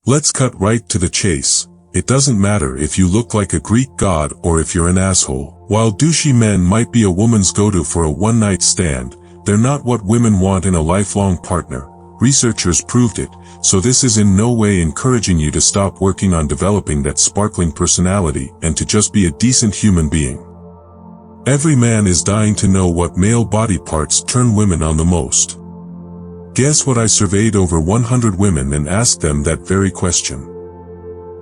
Let's cut right to the chase. It doesn't matter if you look like a Greek god or if you're an asshole. While douchey men might be a woman's go-to for a one-night stand, they're not what women want in a lifelong partner. Researchers proved it, so this is in no way encouraging you to stop working on developing that sparkling personality and to just be a decent human being. Every man is dying to know what male body parts turn women on the most. Guess what? I surveyed over 100 women and asked them that very question.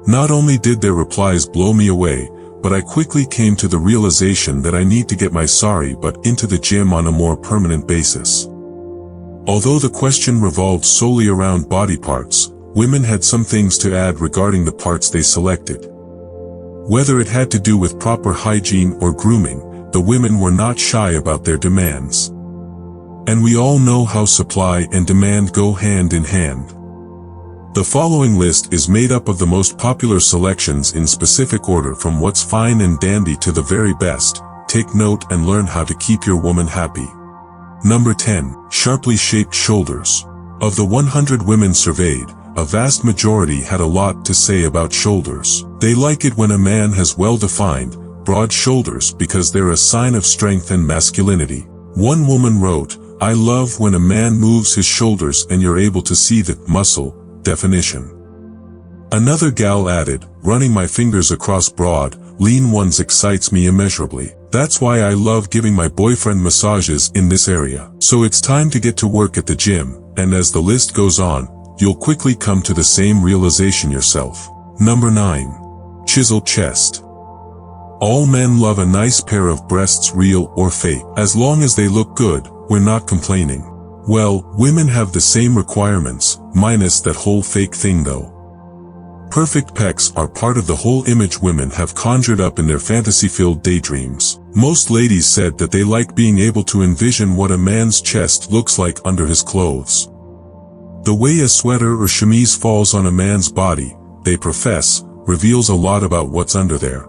Not only did their replies blow me away, but I quickly came to the realization that I need to get my sorry butt into the gym on a more permanent basis. Although the question revolved solely around body parts, women had some things to add regarding the parts they selected. Whether it had to do with proper hygiene or grooming, the women were not shy about their demands. And we all know how supply and demand go hand in hand. The following list is made up of the most popular selections in specific order from what's fine and dandy to the very best. Take note and learn how to keep your woman happy. Number 10. Sharply shaped shoulders. Of the 100 women surveyed, a vast majority had a lot to say about shoulders. They like it when a man has well-defined, broad shoulders because they're a sign of strength and masculinity. One woman wrote, "I love when a man moves his shoulders and you're able to see the muscle definition." Another gal added, "Running my fingers across broad, lean ones excites me immeasurably. That's why I love giving my boyfriend massages in this area." So it's time to get to work at the gym, and as the list goes on, you'll quickly come to the same realization yourself. Number 9. Chiseled chest. All men love a nice pair of breasts, real or fake. As long as they look good, we're not complaining. Well, women have the same requirements, minus that whole fake thing though. Perfect pecs are part of the whole image women have conjured up in their fantasy-filled daydreams. Most ladies said that they like being able to envision what a man's chest looks like under his clothes. The way a sweater or chemise falls on a man's body, they profess, reveals a lot about what's under there.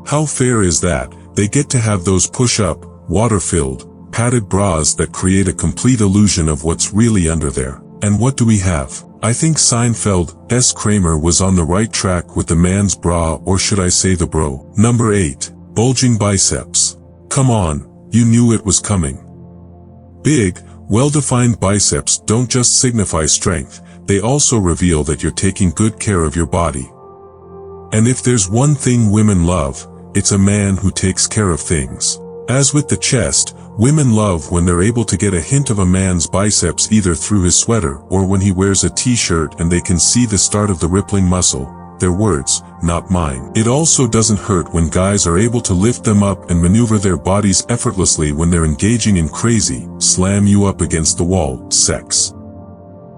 How fair is that? They get to have those push-up, water-filled, padded bras that create a complete illusion of what's really under there. And what do we have? I think Seinfeld's Kramer was on the right track with the man's bra, or should I say the bro. Number 8. Bulging biceps. Come on, you knew it was coming. Big, well-defined biceps don't just signify strength, they also reveal that you're taking good care of your body. And if there's one thing women love, it's a man who takes care of things. As with the chest, women love when they're able to get a hint of a man's biceps either through his sweater or when he wears a t-shirt and they can see the start of the rippling muscle. Their words, not mine. It also doesn't hurt when guys are able to lift them up and maneuver their bodies effortlessly when they're engaging in crazy, slam you up against the wall, sex.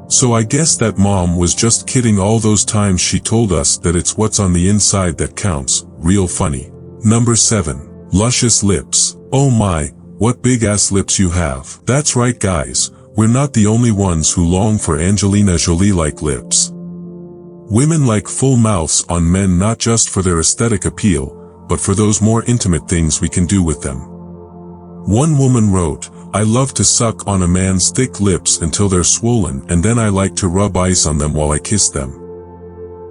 So I guess that mom was just kidding all those times she told us that it's what's on the inside that counts. Real funny. Number 7. Luscious lips. Oh my, what big-ass lips you have. That's right guys, we're not the only ones who long for Angelina Jolie-like lips. Women like full mouths on men not just for their aesthetic appeal, but for those more intimate things we can do with them. One woman wrote, "I love to suck on a man's thick lips until they're swollen and then I like to rub ice on them while I kiss them."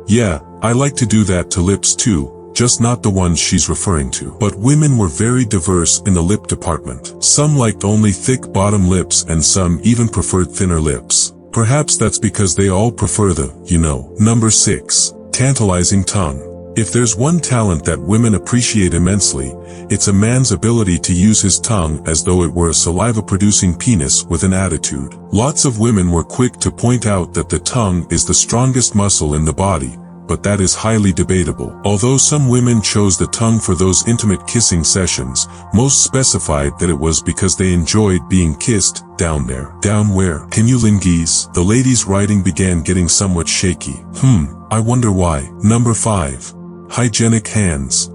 Yeah, I like to do that to lips too. Just not the ones she's referring to. But women were very diverse in the lip department. Some liked only thick bottom lips and some even preferred thinner lips. Perhaps that's because they all prefer the, you know. Number 6. Tantalizing tongue. If there's one talent that women appreciate immensely, it's a man's ability to use his tongue as though it were a saliva-producing penis with an attitude. Lots of women were quick to point out that the tongue is the strongest muscle in the body, but that is highly debatable. Although some women chose the tongue for those intimate kissing sessions, most specified that it was because they enjoyed being kissed down there. Down where? Cunnilingus. The lady's writing began getting somewhat shaky. I wonder why. Number 5. Hygienic hands.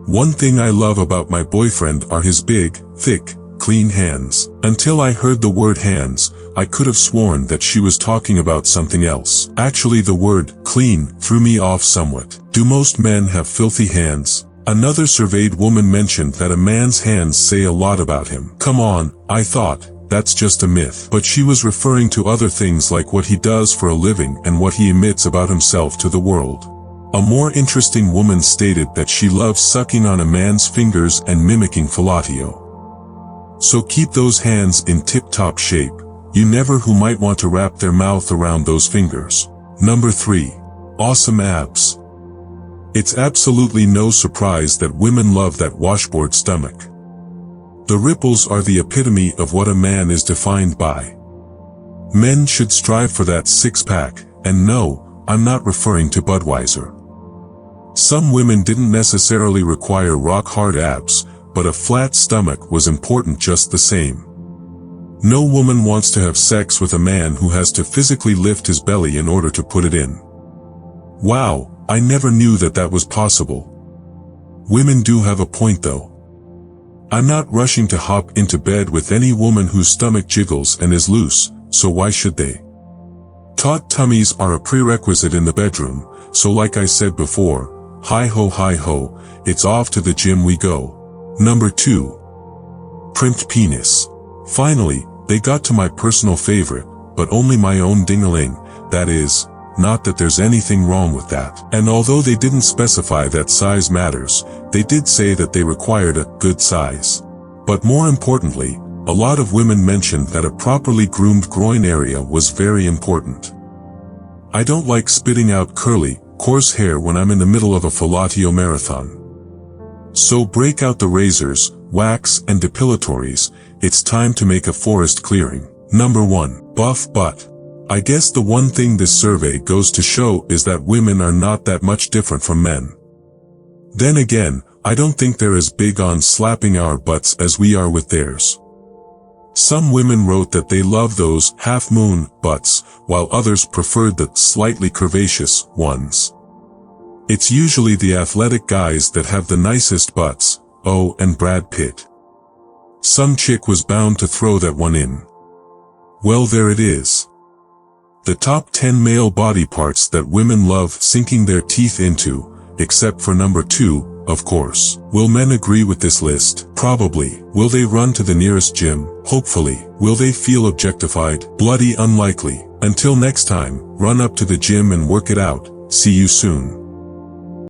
One thing I love about my boyfriend are his big, thick, clean hands. Until I heard the word hands, I could have sworn that she was talking about something else. Actually, the word clean threw me off somewhat. Do most men have filthy hands? Another surveyed woman mentioned that a man's hands say a lot about him. Come on, I thought, that's just a myth. But she was referring to other things like what he does for a living and what he emits about himself to the world. A more interesting woman stated that she loves sucking on a man's fingers and mimicking fellatio. So keep those hands in tip-top shape. You never who might want to wrap their mouth around those fingers. Number 3. Awesome abs. It's absolutely no surprise that women love that washboard stomach. The ripples are the epitome of what a man is defined by. Men should strive for that six-pack, and no, I'm not referring to Budweiser. Some women didn't necessarily require rock-hard abs, but a flat stomach was important just the same. No woman wants to have sex with a man who has to physically lift his belly in order to put it in. Wow, I never knew that that was possible. Women do have a point though. I'm not rushing to hop into bed with any woman whose stomach jiggles and is loose, so why should they? Taut tummies are a prerequisite in the bedroom, so like I said before, hi ho, it's off to the gym we go. Number 2. Primped penis. Finally, they got to my personal favorite, but only my own ding-a-ling, that is, not that there's anything wrong with that. And although they didn't specify that size matters, they did say that they required a good size. But more importantly, a lot of women mentioned that a properly groomed groin area was very important. I don't like spitting out curly, coarse hair when I'm in the middle of a fellatio marathon. So break out the razors, wax, and depilatories. It's time to make a forest clearing. Number 1. Buff butt. I guess the one thing this survey goes to show is that women are not that much different from men. Then again, I don't think they're as big on slapping our butts as we are with theirs. Some women wrote that they love those half-moon butts, while others preferred the slightly curvaceous ones. It's usually the athletic guys that have the nicest butts, oh, and Brad Pitt. Some chick was bound to throw that one in. Well, there it is. The top 10 male body parts that women love sinking their teeth into, except for number 2, of course. Will men agree with this list? Probably. Will they run to the nearest gym? Hopefully. Will they feel objectified? Bloody unlikely. Until next time, run up to the gym and work it out. See you soon.